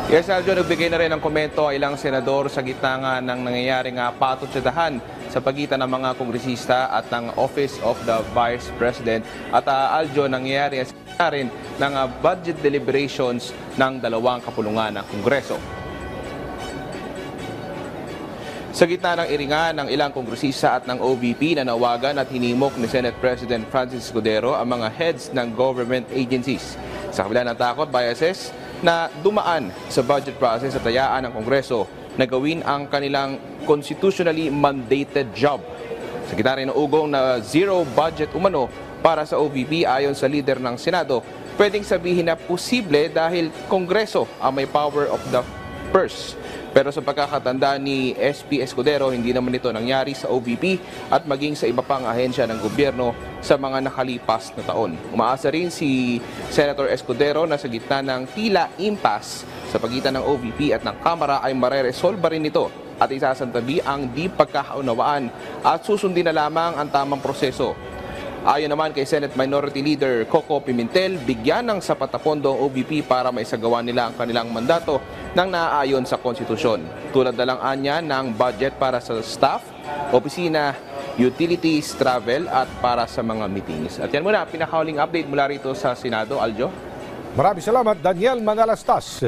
Yes, Aljo, nagbigay na rin ng komento ang ilang senador sa gitna nga ng nangyayaring patutsadahan sa pagitan ng mga kongresista at ng Office of the Vice President. At Aljo, nangyayari na rin ng budget deliberations ng dalawang kapulungan ng Kongreso. Sa gitna ng iringan ng ilang kongresista at ng OVP, nanawagan at hinimok ni Senate President Francis Escudero ang mga heads ng government agencies. Sa kabila ng takot, biases, na dumaan sa budget process at tayaan ng Kongreso na gawin ang kanilang constitutionally mandated job. Sa gitna rin ng ugong na zero budget umano para sa OVP ayon sa leader ng Senado, pwedeng sabihin na posible dahil Kongreso ang may power of the purse. Pero sa pagkakatanda ni SP Escudero, hindi naman ito nangyari sa OVP at maging sa iba pang ahensya ng gobyerno sa mga nakalipas na taon. Umaasa rin si Senator Escudero na sa gitna ng tila impasse sa pagitan ng OVP at ng Kamara ay mareresolba rin ito at isasantabi ang di pagkakaunawaan at susundin na lamang ang tamang proseso. Ayon naman kay Senate Minority Leader Coco Pimentel, bigyan ng sapat na pondo ang OVP para maisagawa nila ang kanilang mandato nang naaayon sa konstitusyon. Tulad na lang anya ng budget para sa staff, opisina, utilities, travel at para sa mga meetings. At yan muna, pinakahuling update mula rito sa Senado, Aljo. Maraming salamat, Daniel Manalastas.